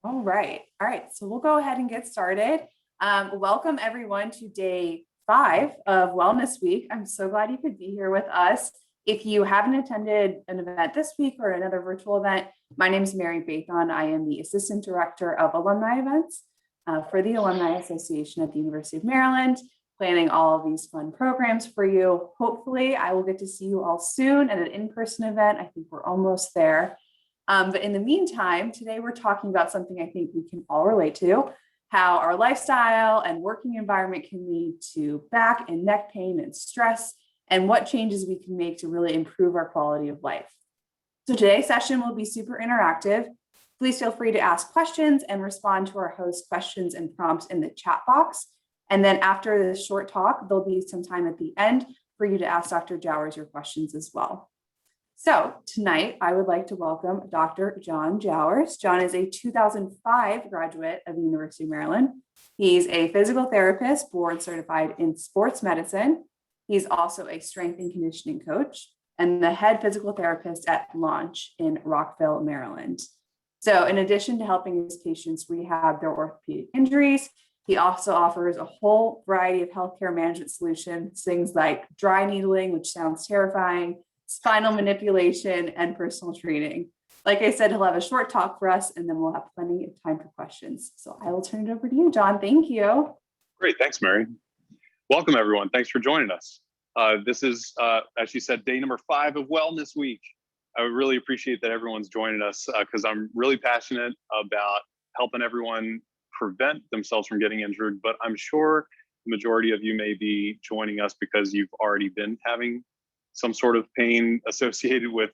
All right. So we'll go ahead and get started. Welcome everyone to day 5 of Wellness Week. I'm so glad you could be here with us. If you haven't attended an event this week or another virtual event, my name is Mary Bathon. I am the Assistant Director of Alumni Events for the Alumni Association at the University of Maryland, planning all of these fun programs for you. Hopefully, I will get to see you all soon at an in-person event. I think we're almost there. But in the meantime, today we're talking about something I think we can all relate to, how our lifestyle and working environment can lead to back and neck pain and stress, and what changes we can make to really improve our quality of life. So today's session will be super interactive. Please feel free to ask questions and respond to our host questions and prompts in the chat box. And then after this short talk, there'll be some time at the end for you to ask Dr. Jowers your questions as well. So tonight, I would like to welcome Dr. John Jowers. John is a 2005 graduate of the University of Maryland. He's a physical therapist, board certified in sports medicine. He's also a strength and conditioning coach and the head physical therapist at Launch in Rockville, Maryland. So in addition to helping his patients rehab their orthopedic injuries, he also offers a whole variety of healthcare management solutions, things like dry needling, which sounds terrifying, spinal manipulation, and personal training. Like I said, he'll have a short talk for us, and then we'll have plenty of time for questions. So I will turn it over to you, John. Thank you. Great. Thanks, Mary. Welcome, everyone. Thanks for joining us. This is, as you said, day number 5 of Wellness Week. I would really appreciate that everyone's joining us because I'm really passionate about helping everyone prevent themselves from getting injured. But I'm sure the majority of you may be joining us because you've already been having some sort of pain associated with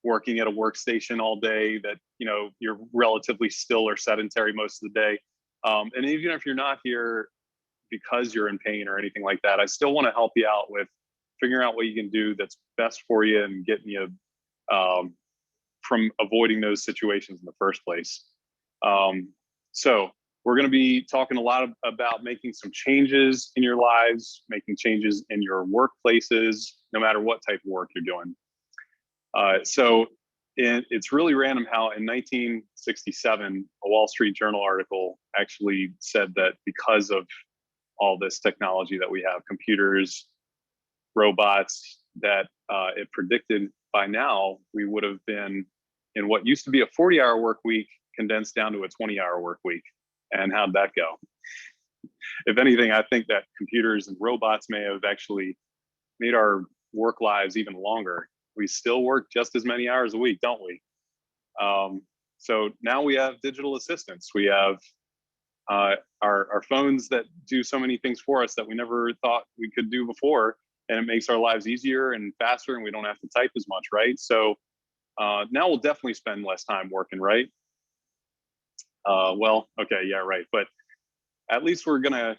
working at a workstation all day, that you're relatively still or sedentary most of the day. And even if you're not here because you're in pain or anything like that, I still want to help you out with figuring out what you can do that's best for you and getting you from avoiding those situations in the first place. So we're going to be talking a lot about making some changes in your lives, making changes in your workplaces, no matter what type of work you're doing. It's really random how in 1967, a Wall Street Journal article actually said that because of all this technology that we have, computers, robots, that it predicted by now we would have been in what used to be a 40-hour work week condensed down to a 20-hour work week. And how'd that go? If anything, I think that computers and robots may have actually made our work lives even longer. We still work just as many hours a week, don't we? So now we have digital assistants. We have our phones that do so many things for us that we never thought we could do before. And it makes our lives easier and faster, and we don't have to type as much, right? So now we'll definitely spend less time working, right? Well, okay, yeah, right. But at least we're gonna,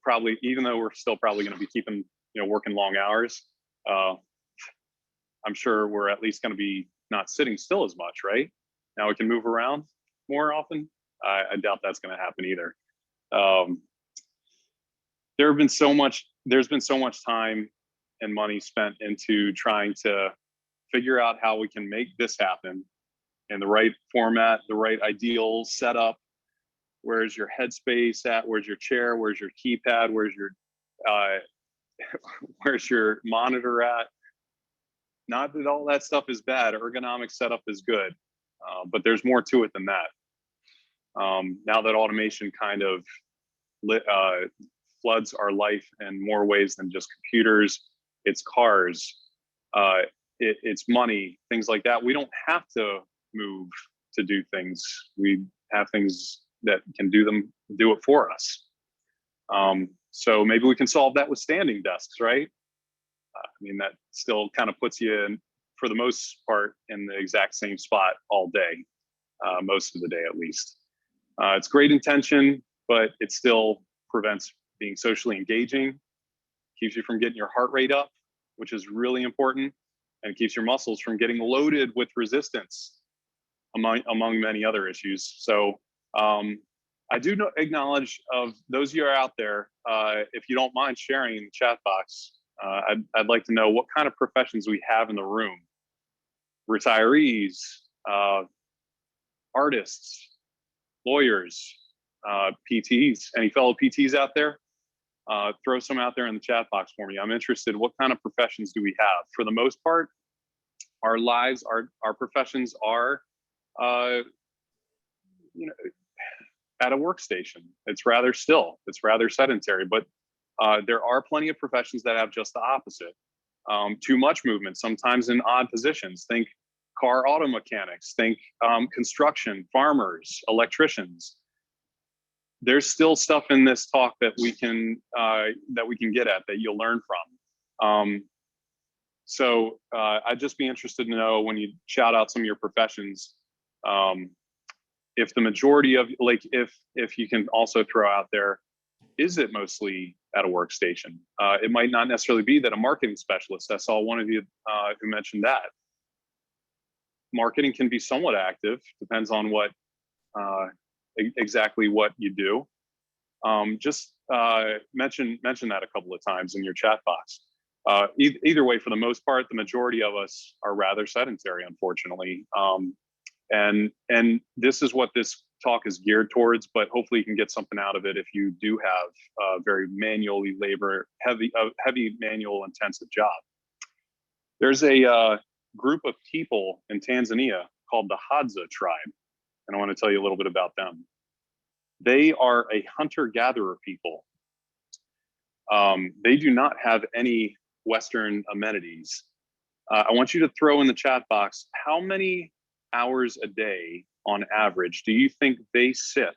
probably, even though we're still probably gonna be keeping, working long hours, I'm sure we're at least gonna be not sitting still as much, right? Now we can move around more often. I doubt that's gonna happen either. There's been so much time and money spent into trying to figure out how we can make this happen in the right format, the right ideal setup. Where's your headspace at? Where's your chair? Where's your keypad? Where's your monitor at? Not that all that stuff is bad. Ergonomic setup is good, but there's more to it than that. Now that automation kind of floods our life in more ways than just computers, it's cars, it's money, things like that. We don't have to move to do things. We have things that can do it for us. So maybe we can solve that with standing desks, right? That still kind of puts you in, for the most part, in the exact same spot all day, most of the day at least. It's great intention, but it still prevents being socially engaging, keeps you from getting your heart rate up, which is really important, and keeps your muscles from getting loaded with resistance, among many other issues. So I do acknowledge of those of you who are out there, if you don't mind sharing in the chat box, I'd like to know what kind of professions we have in the room. Retirees, artists, lawyers, PTs. Any fellow PTs out there? Throw some out there in the chat box for me. I'm interested. What kind of professions do we have? For the most part, our lives, our professions are, you know, at a workstation. It's rather still. It's rather sedentary. But there are plenty of professions that have just the opposite. Too much movement, sometimes in odd positions. Think car auto mechanics. Think construction, farmers, electricians. There's still stuff in this talk that we can get at, that you'll learn from. So I'd just be interested to know, when you shout out some of your professions, if the majority of, like, if you can also throw out there, is it mostly at a workstation? It might not necessarily be that. A marketing specialist, I saw one of you who mentioned that. Marketing can be somewhat active, depends on what exactly what you do. Just mention that a couple of times in your chat box. Either way, for the most part, the majority of us are rather sedentary, unfortunately. And this is what this talk is geared towards, but hopefully you can get something out of it if you do have a very manually heavy manual intensive job. There's a group of people in Tanzania called the Hadza Tribe, and I want to tell you a little bit about them. They are a hunter-gatherer people. They do not have any Western amenities. I want you to throw in the chat box, how many hours a day on average do you think they sit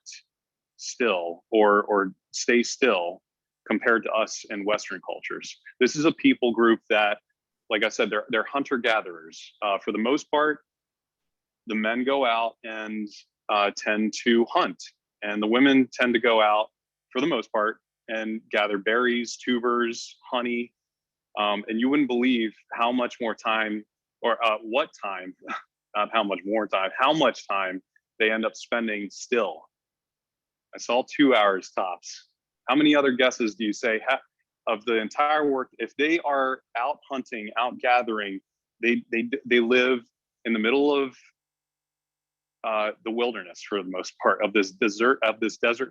still or stay still compared to us in Western cultures? This is a people group that, like I said, they're hunter-gatherers. For the most part, the men go out and tend to hunt, and the women tend to go out, for the most part, and gather berries, tubers, honey. And you wouldn't believe how much more time, or what time, not how much more time, how much time they end up spending still. I saw 2 hours tops. How many other guesses do you say of the entire work? If they are out hunting, out gathering, they live in the middle of the wilderness, for the most part, of this desert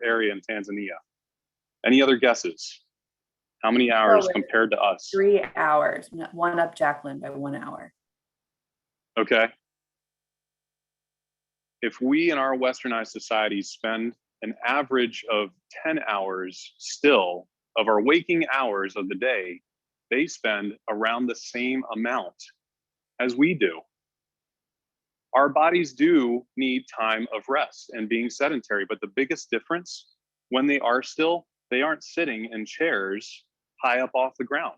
area in Tanzania. Any other guesses? How many hours compared to us? 3 hours. One up Jacqueline by 1 hour. Okay. If we in our westernized society spend an average of 10 hours still of our waking hours of the day, they spend around the same amount as we do. Our bodies do need time of rest and being sedentary, but the biggest difference, when they are still, they aren't sitting in chairs high up off the ground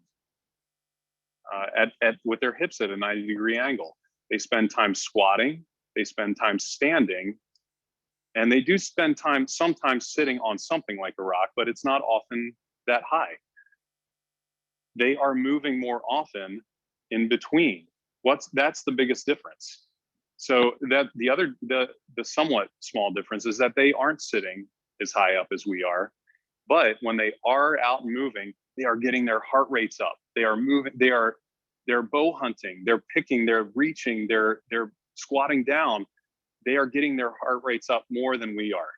with their hips at a 90-degree angle. They spend time squatting, they spend time standing, and they do spend time sometimes sitting on something like a rock, but it's not often that high. They are moving more often in between. That's the biggest difference. So that the somewhat small difference is that they aren't sitting as high up as we are, but when they are out and moving, they are getting their heart rates up. They are moving, they're bow hunting, they're picking, they're reaching, they're squatting down. They are getting their heart rates up more than we are.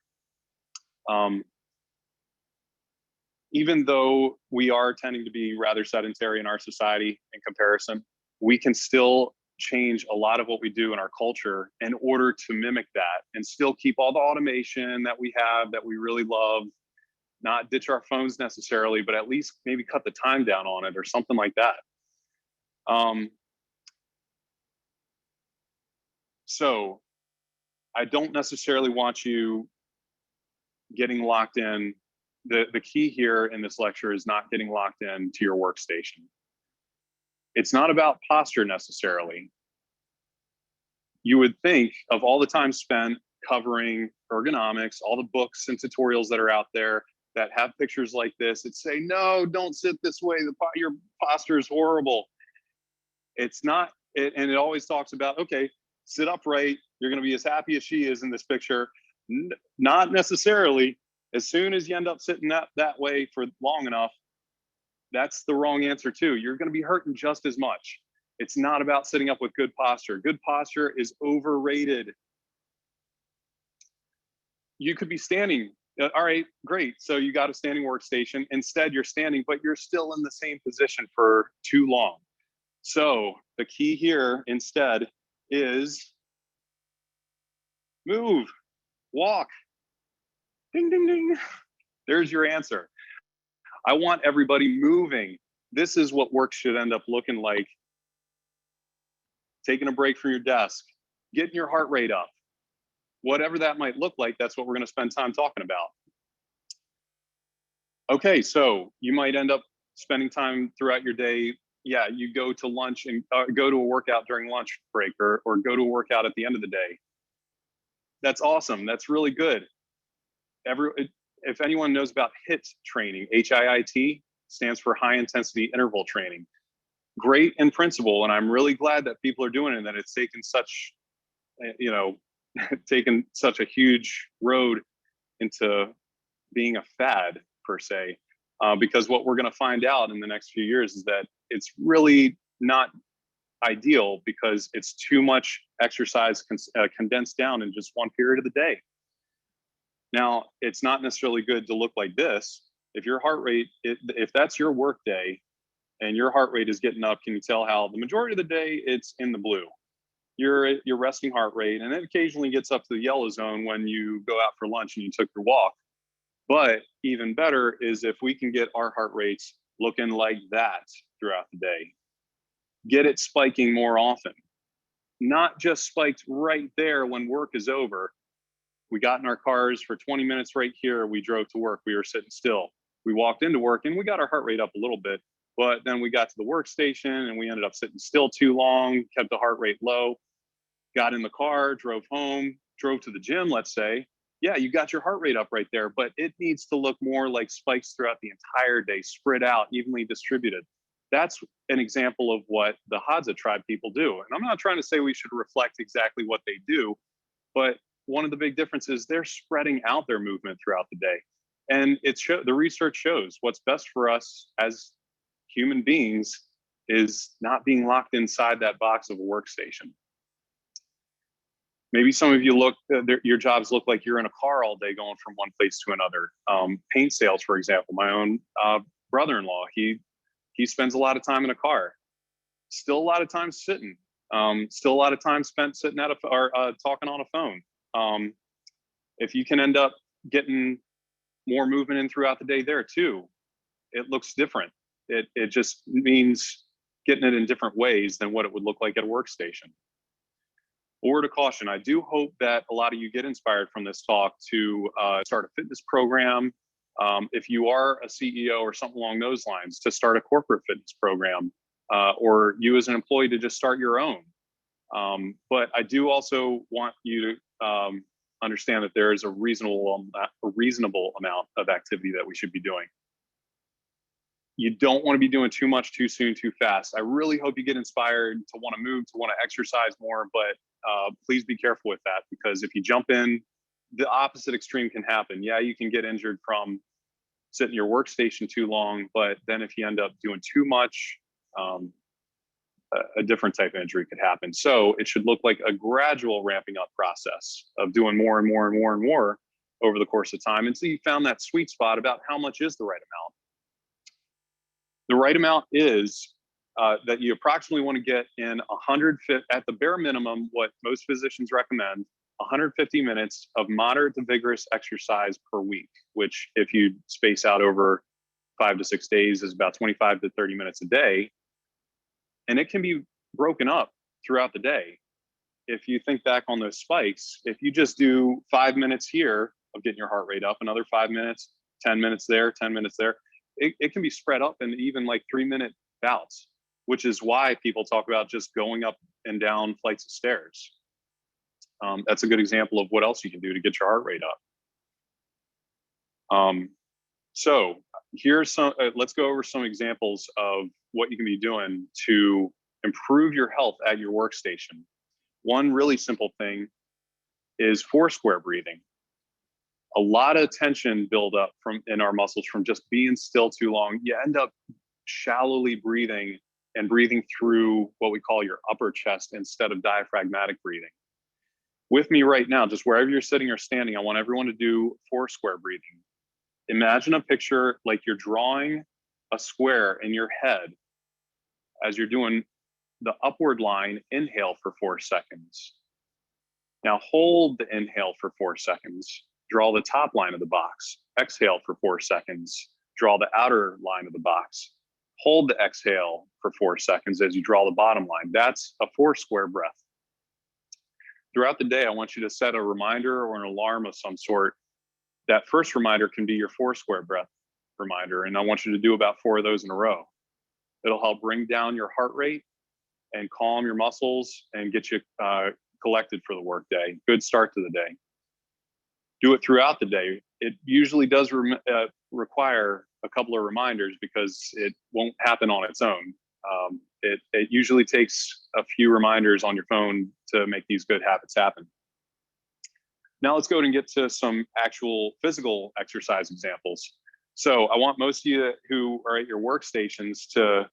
Even though we are tending to be rather sedentary in our society in comparison, we can still change a lot of what we do in our culture in order to mimic that and still keep all the automation that we have, that we really love, not ditch our phones necessarily, but at least maybe cut the time down on it or something like that. So I don't necessarily want you getting locked in. The key here in this lecture is not getting locked in to your workstation. It's not about posture necessarily. You would think of all the time spent covering ergonomics, all the books and tutorials that are out there that have pictures like this that say, no, don't sit this way, your posture is horrible. It's not, and it always talks about, okay, sit upright, you're gonna be as happy as she is in this picture. Not necessarily. As soon as you end up sitting that way for long enough, that's the wrong answer too. You're gonna be hurting just as much. It's not about sitting up with good posture. Good posture is overrated. You could be standing. All right, great. So you got a standing workstation. Instead, you're standing, but you're still in the same position for too long. So the key here instead is move, walk, ding, ding, ding. There's your answer. I want everybody moving. This is what work should end up looking like. Taking a break from your desk, getting your heart rate up. Whatever that might look like, that's what we're going to spend time talking about. Okay, so you might end up spending time throughout your day. Yeah, you go to lunch and go to a workout during lunch break, or go to a workout at the end of the day. That's awesome. That's really good. If anyone knows about HIIT training, HIIT stands for high intensity interval training. Great in principle, and I'm really glad that people are doing it and that it's taken such, taken such a huge road into being a fad per se, because what we're going to find out in the next few years is that it's really not ideal because it's too much exercise condensed down in just one period of the day. Now, it's not necessarily good to look like this. If your heart rate, if that's your work day and your heart rate is getting up, can you tell how the majority of the day it's in the blue? Your resting heart rate, and it occasionally gets up to the yellow zone when you go out for lunch and you took your walk. But even better is if we can get our heart rates looking like that throughout the day. Get it spiking more often, not just spiked right there when work is over. We got in our cars for 20 minutes right here. We drove to work. We were sitting still. We walked into work and we got our heart rate up a little bit, but then we got to the workstation and we ended up sitting still too long, kept the heart rate low, got in the car, drove home, drove to the gym, let's say. Yeah, you got your heart rate up right there, but it needs to look more like spikes throughout the entire day, spread out, evenly distributed. That's an example of what the Hadza Tribe people do. And I'm not trying to say we should reflect exactly what they do, but one of the big differences, they're spreading out their movement throughout the day. And the research shows what's best for us as human beings is not being locked inside that box of a workstation. Maybe some of you your jobs look like you're in a car all day going from one place to another. Paint sales, for example, my own brother-in-law, he spends a lot of time in a car, still a lot of time sitting, still a lot of time spent sitting or talking on a phone. If you can end up getting more movement in throughout the day there too, it looks different. It just means getting it in different ways than what it would look like at a workstation. A word of caution, I do hope that a lot of you get inspired from this talk to start a fitness program. If you are a CEO or something along those lines, to start a corporate fitness program, or you as an employee to just start your own. But I do also want you to understand that there is a reasonable amount of activity that we should be doing. You don't want to be doing too much too soon, too fast. I really hope you get inspired to want to move, to want to exercise more, but please be careful with that, because if you jump in, the opposite extreme can happen. Yeah, you can get injured from sitting in your workstation too long, but then if you end up doing too much, a different type of injury could happen. So it should look like a gradual ramping up process of doing more and more and more and more over the course of time until you found that sweet spot about how much is the right amount. The right amount is that you approximately want to get in 150, at the bare minimum, what most physicians recommend, 150 minutes of moderate to vigorous exercise per week, which if you space out over 5 to 6 days is about 25 to 30 minutes a day. And it can be broken up throughout the day. If you think back on those spikes, if you just do 5 minutes here of getting your heart rate up, another 5 minutes, 10 minutes there, 10 minutes there, it can be spread up in even like 3-minute bouts, which is why people talk about just going up and down flights of stairs. That's a good example of what else you can do to get your heart rate up. So here's some, let's go over some examples of what you can be doing to improve your health at your workstation. One really simple thing is 4 square breathing. A lot of tension build up in our muscles from just being still too long. You end up shallowly breathing and breathing through what we call your upper chest instead of diaphragmatic breathing, with me right now, just wherever you're sitting or standing, I want everyone to do 4 square breathing. Imagine a picture like you're drawing a square in your head as you're doing the upward line. Inhale for 4 seconds. Now hold the inhale for 4 seconds. Draw the top line of the box. Exhale for 4 seconds. Draw the outer line of the box. Hold the exhale for 4 seconds as you draw the bottom line. That's a 4 square breath. Throughout the day, I want you to set a reminder or an alarm of some sort. That first reminder can be your 4 square breath reminder, and I want you to do about 4 of those in a row. It'll help bring down your heart rate and calm your muscles and get you collected for the workday. Good start to the day. Do it throughout the day. It usually does require a couple of reminders because it won't happen on its own. It usually takes a few reminders on your phone to make these good habits happen. Now let's go and get to some actual physical exercise examples. So I want most of you who are at your workstations to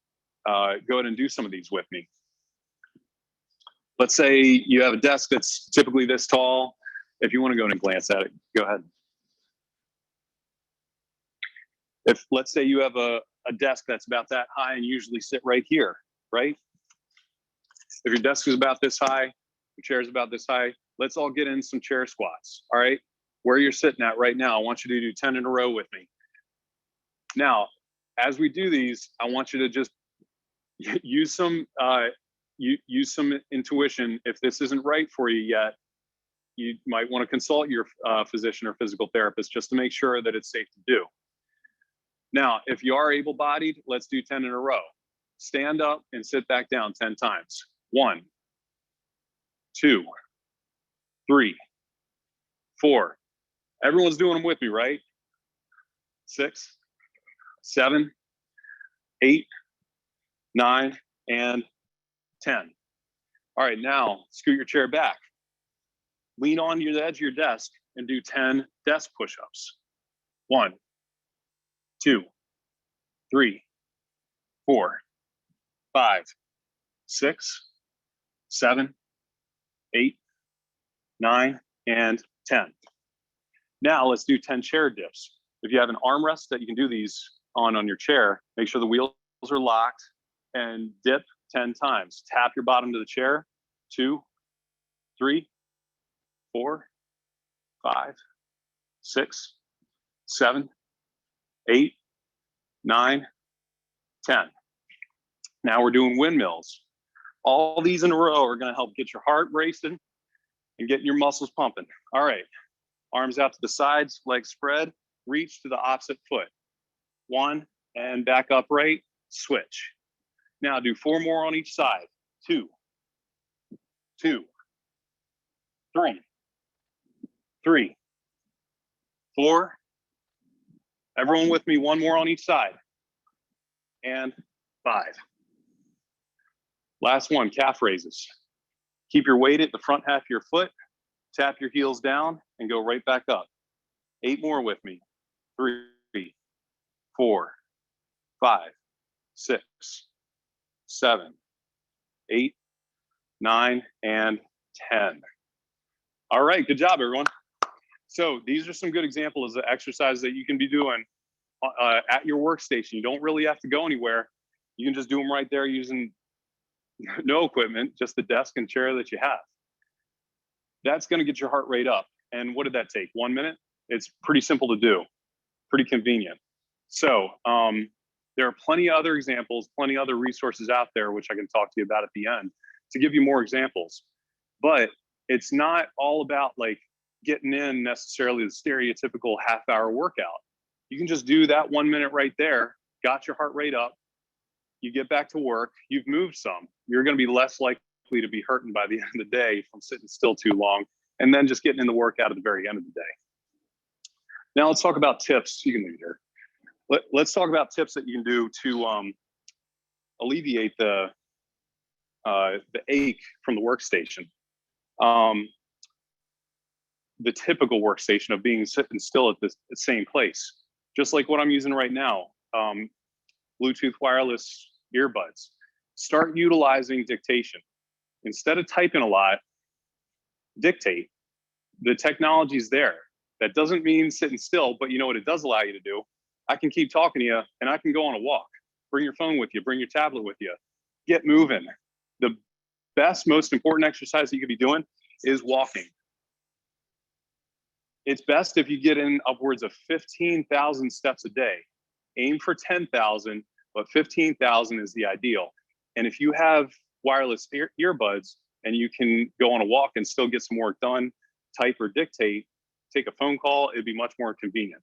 go ahead and do some of these with me. Let's say you have a desk that's typically this tall. If you want to go and glance at it, go ahead. If let's say you have a desk that's about that high and you usually sit right here, right? If your desk is about this high, your chair is about this high, let's all get in some chair squats, all right? Where you're sitting at right now, I want you to do 10 in a row with me. Now, as we do these, I want you to just use some intuition. If this isn't right for you yet, you might want to consult your physician or physical therapist just to make sure that it's safe to do. Now, if you are able-bodied, let's do 10 in a row. Stand up and sit back down 10 times. 1, 2, 3, 4. Everyone's doing them with me, right? 6, 7, 8, 9, and 10. All right, now scoot your chair back. Lean on the edge of your desk and do 10 desk push-ups. 1, 2, 3, 4, 5, 6, 7, 8, 9, and 10. Now let's do 10 chair dips. If you have an armrest that you can do these on your chair, make sure the wheels are locked and dip 10 times. Tap your bottom to the chair. 2, 3, 4, 5, 6, 7, 8, 9, 10. Now we're doing windmills. All these in a row are going to help get your heart racing and getting your muscles pumping. All right, arms out to the sides, legs spread, reach to the opposite foot. 1, and back upright, switch. Now do 4 more on each side. 2, 2, 3, 3, 4. Everyone with me, 1 more on each side. And 5. Last one, calf raises. Keep your weight at the front half of your foot, tap your heels down, and go right back up. 8 more with me. 3, 4, 5, 6, 7, 8, 9, and 10. All right, good job, everyone. So these are some good examples of exercises that you can be doing at your workstation. You don't really have to go anywhere. You can just do them right there using no equipment, just the desk and chair that you have. That's going to get your heart rate up. And what did that take? 1 minute? It's pretty simple to do, pretty convenient. So there are plenty of other examples, plenty of other resources out there, which I can talk to you about at the end to give you more examples. But it's not all about like getting in necessarily the stereotypical half-hour workout. You can just do that 1 minute right there, got your heart rate up, you get back to work, you've moved some. You're going to be less likely to be hurting by the end of the day from sitting still too long, and then just getting in the workout at the very end of the day. Now let's talk about tips. You can leave here. Let's talk about tips that you can do to alleviate the ache from the workstation. The typical workstation of being sitting still at the same place, just like what I'm using right now, Bluetooth wireless earbuds. Start utilizing dictation. Instead of typing a lot, dictate. The technology's there. That doesn't mean sitting still, but you know what it does allow you to do? I can keep talking to you and I can go on a walk. Bring your phone with you, bring your tablet with you, get moving. The best, most important exercise that you could be doing is walking. It's best if you get in upwards of 15,000 steps a day. Aim for 10,000, but 15,000 is the ideal. And if you have wireless earbuds and you can go on a walk and still get some work done, type or dictate, take a phone call, it'd be much more convenient.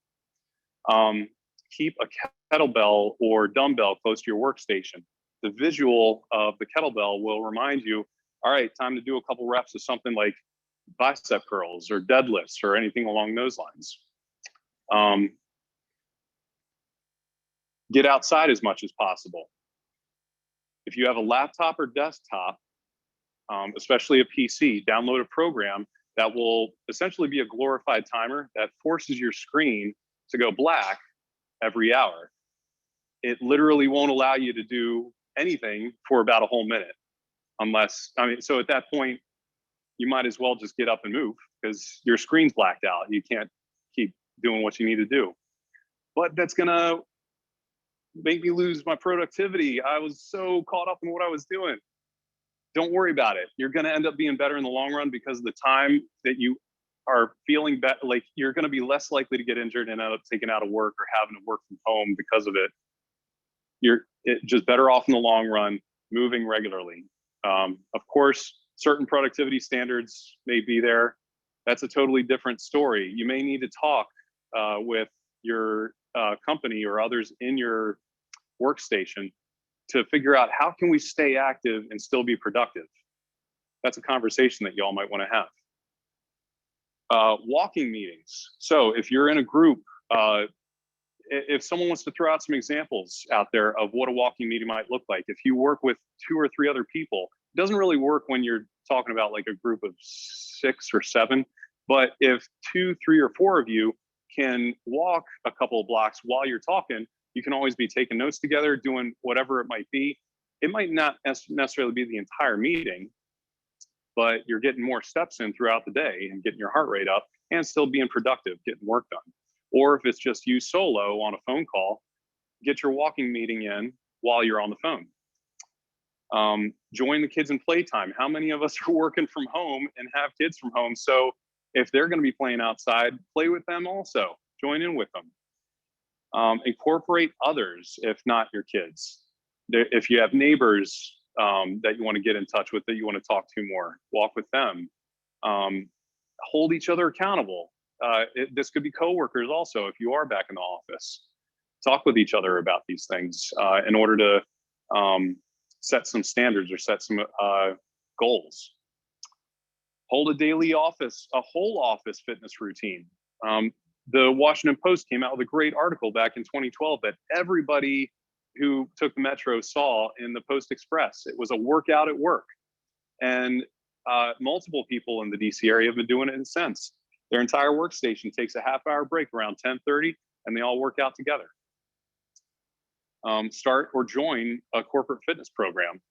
Keep a kettlebell or dumbbell close to your workstation. The visual of the kettlebell will remind you, all right, time to do a couple reps of something like bicep curls or deadlifts or anything along those lines. Get outside as much as possible. If you have a laptop or desktop, especially a PC, download a program that will essentially be a glorified timer that forces your screen to go black every hour. It literally won't allow you to do anything for about a whole minute unless, so at that point, you might as well just get up and move because your screen's blacked out. You can't keep doing what you need to do. But that's gonna make me lose my productivity. I was so caught up in what I was doing. Don't worry about it. You're gonna end up being better in the long run because of the time that you are feeling better. Like you're gonna be less likely to get injured and end up taken out of work or having to work from home because of it. You're just better off in the long run, moving regularly. Of course, certain productivity standards may be there. That's a totally different story. You may need to talk with your company or others in your workstation to figure out how can we stay active and still be productive. That's a conversation that y'all might want to have. Walking meetings. So if you're in a group, if someone wants to throw out some examples out there of what a walking meeting might look like, if you work with 2 or 3 other people, it doesn't really work when you're talking about like a group of 6 or 7, but if 2, 3, or 4 of you can walk a couple of blocks while you're talking, you can always be taking notes together, doing whatever it might be. It might not necessarily be the entire meeting, but you're getting more steps in throughout the day and getting your heart rate up and still being productive, getting work done. Or if it's just you solo on a phone call, get your walking meeting in while you're on the phone. Join the kids in playtime. How many of us are working from home and have kids from home? So if they're going to be playing outside, play with them also. Join in with them. Incorporate others, if not your kids. If you have neighbors that you want to get in touch with, that you want to talk to more, walk with them. Hold each other accountable. This could be coworkers also, if you are back in the office. Talk with each other about these things in order to set some standards or set some goals. Hold a whole office fitness routine. The Washington Post came out with a great article back in 2012 that everybody who took the Metro saw in the Post Express. It was a workout at work. And multiple people in the DC area have been doing it since. Their entire workstation takes a half-hour break around 10:30, and they all work out together. Start or join a corporate fitness program.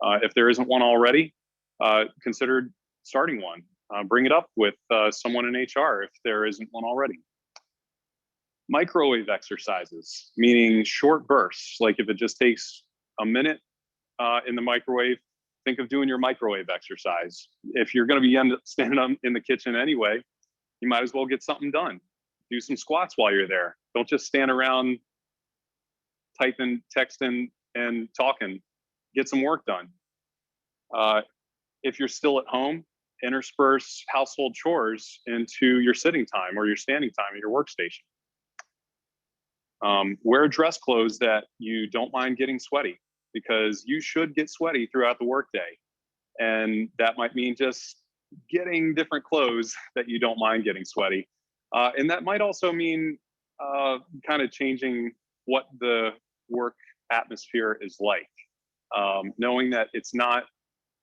If there isn't one already, consider starting one. Bring it up with someone in HR if there isn't one already. Microwave exercises, meaning short bursts. Like if it just takes a minute in the microwave, think of doing your microwave exercise. If you're going to be standing up in the kitchen anyway, you might as well get something done. Do some squats while you're there. Don't just stand around typing, texting, and talking. Get some work done. If you're still at home, intersperse household chores into your sitting time or your standing time at your workstation. Wear dress clothes that you don't mind getting sweaty, because you should get sweaty throughout the workday. And that might mean just getting different clothes that you don't mind getting sweaty. And that might also mean kind of changing what the work atmosphere is like. Knowing that it's not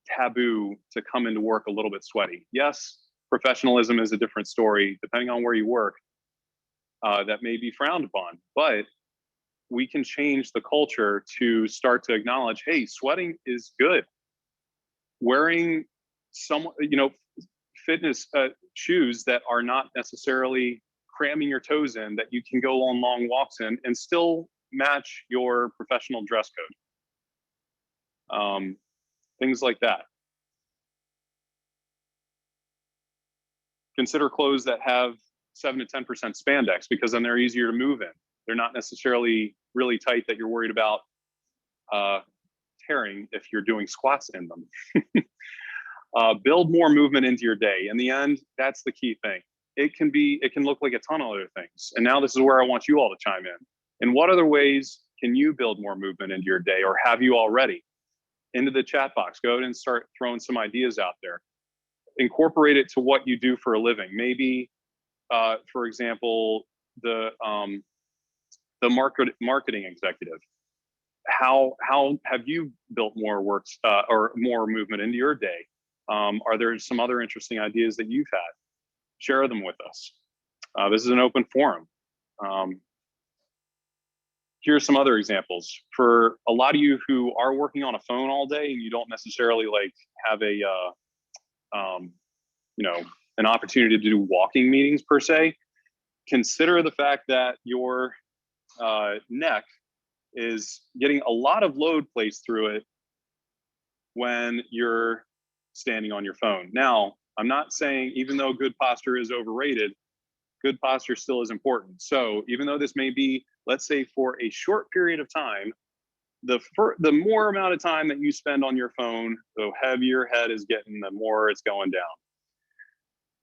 taboo to come into work a little bit sweaty. Yes, professionalism is a different story, depending on where you work. That may be frowned upon, but we can change the culture to start to acknowledge, hey, sweating is good. Wearing fitness shoes that are not necessarily cramming your toes in, that you can go on long walks in and still match your professional dress code. Things like that. Consider clothes that have 7 to 10% spandex, because then they're easier to move in. They're not necessarily really tight that you're worried about tearing if you're doing squats in them. Build more movement into your day. In the end, that's the key thing. It can look like a ton of other things. And now this is where I want you all to chime in. In what other ways can you build more movement into your day, or have you already? Into the chat box, go ahead and start throwing some ideas out there. Incorporate it to what you do for a living. Maybe, for example, the marketing executive. How have you built more works or more movement into your day? Are there some other interesting ideas that you've had? Share them with us. This is an open forum. Here's some other examples. For a lot of you who are working on a phone all day and you don't necessarily like have a an opportunity to do walking meetings per se, consider the fact that your neck is getting a lot of load placed through it when you're standing on your phone. Now, I'm not saying, even though good posture is overrated, good posture still is important. So even though this may be, let's say, for a short period of time, the more amount of time that you spend on your phone, the heavier your head is getting, the more it's going down.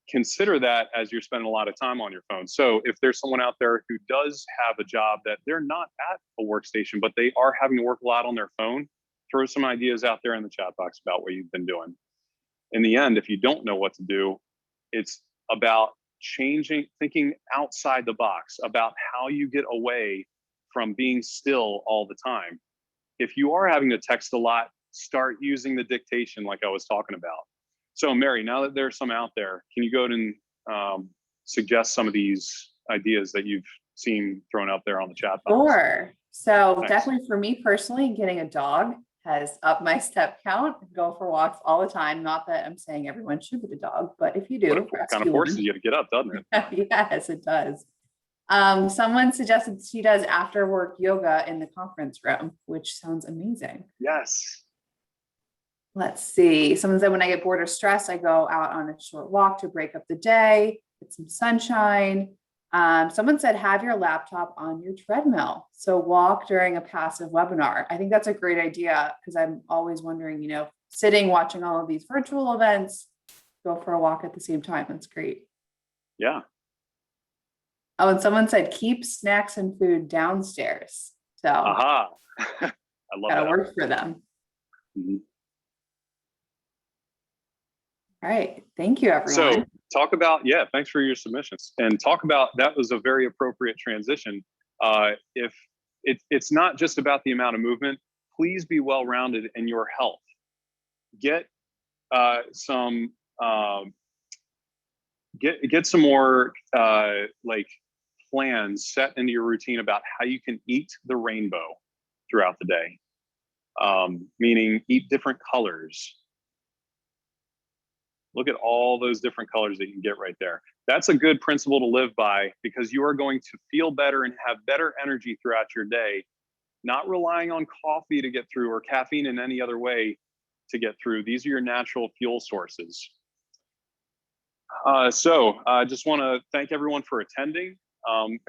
Consider that as you're spending a lot of time on your phone. So if there's someone out there who does have a job that they're not at a workstation, but they are having to work a lot on their phone, throw some ideas out there in the chat box about what you've been doing. In the end, if you don't know what to do, it's about thinking outside the box about how you get away from being still all the time. If you are having to text a lot, start using the dictation like I was talking about. So Mary, now that there's some out there, can you go ahead and suggest some of these ideas that you've seen thrown out there on the chat box? Sure. So Thanks. definitely for me personally, getting a dog has upped my step count. Go for walks all the time. Not that I'm saying everyone should get a dog, but if you do, What kind of forces you to get up, doesn't it? Yes, it does. Someone suggested she does after work yoga in the conference room, which sounds amazing. Yes. Let's see. Someone said when I get bored or stressed, I go out on a short walk to break up the day, get some sunshine. Someone said have your laptop on your treadmill. So walk during a passive webinar. I think that's a great idea because I'm always wondering, sitting, watching all of these virtual events, go for a walk at the same time. That's great. Yeah. Oh, and someone said keep snacks and food downstairs. So I love that. That'll work for them. Mm-hmm. All right. Thank you, everyone. So talk about, thanks for your submissions, and talk about, that was a very appropriate transition. If it's not just about the amount of movement, please be well-rounded in your health. Get some more plans set into your routine about how you can eat the rainbow throughout the day. Meaning eat different colors. Look at all those different colors that you can get right there. That's a good principle to live by, because you are going to feel better and have better energy throughout your day, not relying on coffee to get through or caffeine in any other way to get through. These are your natural fuel sources. So I just want to thank everyone for attending.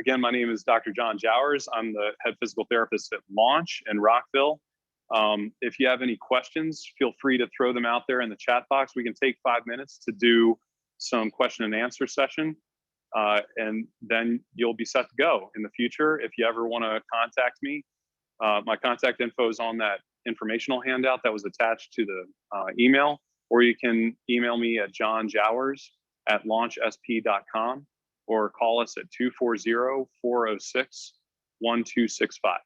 Again, my name is Dr. John Jowers. I'm the head physical therapist at Launch in Rockville. If you have any questions, feel free to throw them out there in the chat box. We can take 5 minutes to do some question and answer session, and then you'll be set to go in the future. If you ever want to contact me, my contact info is on that informational handout that was attached to the email, or you can email me at johnjowers@launchsp.com or call us at 240-406-1265.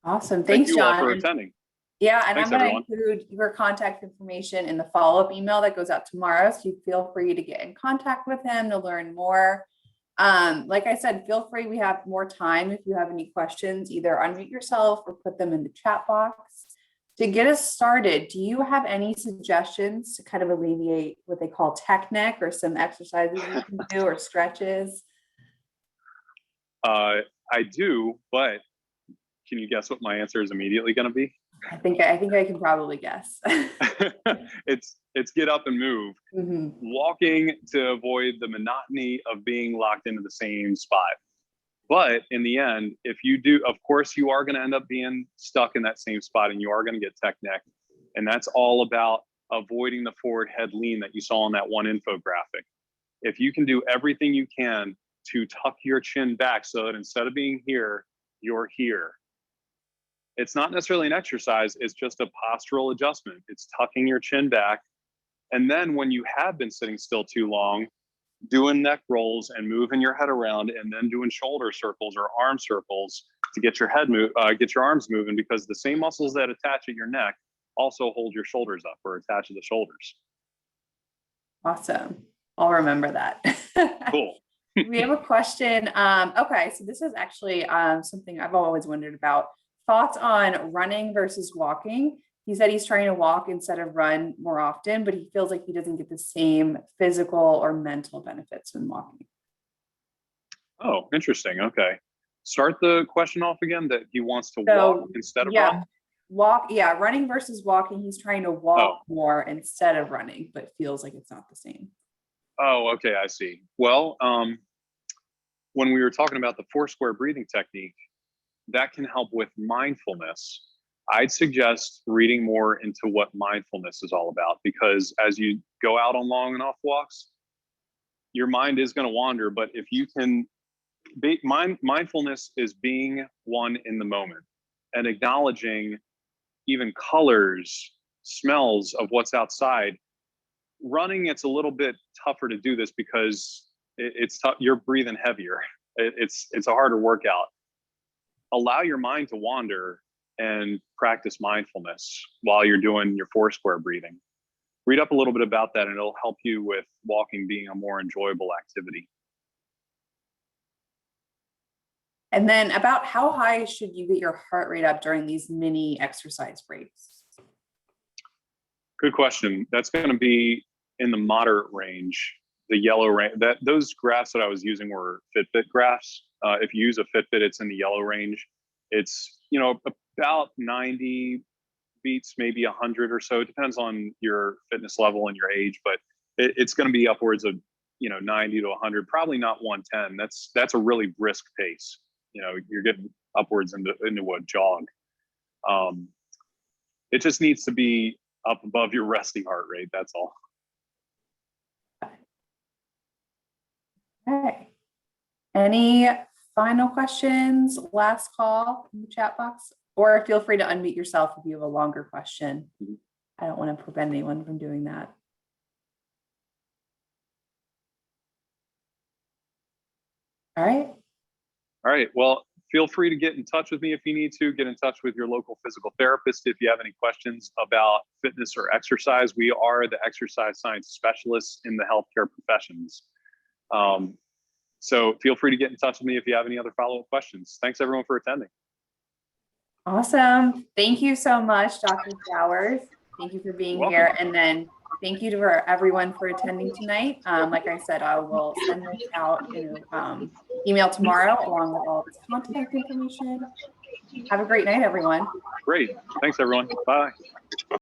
Awesome. Thank Thanks, you all John. for attending. Yeah, and Thanks, I'm going to everyone. include your contact information in the follow-up email that goes out tomorrow. So you feel free to get in contact with him to learn more. Like I said, feel free. We have more time. If you have any questions, either unmute yourself or put them in the chat box. To get us started, do you have any suggestions to kind of alleviate what they call tech neck, or some exercises you can do or stretches? I do, but can you guess what my answer is immediately going to be? I think I can probably guess. It's get up and move. Mhm. Walking to avoid the monotony of being locked into the same spot. But in the end, if you do, of course, you are going to end up being stuck in that same spot, and you are going to get tech neck. And that's all about avoiding the forward head lean that you saw on that one infographic. If you can do everything you can to tuck your chin back so that instead of being here, you're here. It's not necessarily an exercise, it's just a postural adjustment. It's tucking your chin back. And then when you have been sitting still too long, doing neck rolls and moving your head around, and then doing shoulder circles or arm circles to get your head get your arms moving, because the same muscles that attach at your neck also hold your shoulders up or attach to the shoulders. Awesome. I'll remember that. Cool. We have a question. Okay, so this is actually something I've always wondered about. Thoughts on running versus walking. He said he's trying to walk instead of run more often, but he feels like he doesn't get the same physical or mental benefits when walking. Oh, interesting. Okay. Start the question off again, that he wants to walk instead of run? Running versus walking. He's trying to walk more instead of running, but feels like it's not the same. Oh, okay, I see. Well, when we were talking about the 4 square breathing technique, that can help with mindfulness. I'd suggest reading more into what mindfulness is all about, because as you go out on long and off walks, your mind is going to wander. But if you can mindfulness is being one in the moment and acknowledging even colors, smells of what's outside. Running, it's a little bit tougher to do this because it's tough. You're breathing heavier. It's a harder workout. Allow your mind to wander and practice mindfulness while you're doing your 4 square breathing. Read up a little bit about that, and it'll help you with walking being a more enjoyable activity. And then about how high should you get your heart rate up during these mini exercise breaks? Good question. That's going to be in the moderate range, the yellow range. Those graphs that I was using were Fitbit graphs. If you use a Fitbit, it's in the yellow range. It's, about 90 beats, maybe 100 or so. It depends on your fitness level and your age, but it's going to be upwards of 90 to 100. Probably not 110. That's a really brisk pace. You're getting upwards into a jog. It just needs to be up above your resting heart rate. That's all. Okay. Any final questions? Last call in the chat box, or feel free to unmute yourself if you have a longer question. I don't want to prevent anyone from doing that. All right. Well, feel free to get in touch with me if you need to. Get in touch with your local physical therapist if you have any questions about fitness or exercise. We are the exercise science specialists in the healthcare professions. So feel free to get in touch with me if you have any other follow-up questions. Thanks everyone for attending. Awesome. Thank you so much, Dr. Jowers. Thank you for being here. And then thank you to everyone for attending tonight. Like I said, I will send this out in email tomorrow along with all this contact information. Have a great night, everyone. Great. Thanks, everyone. Bye.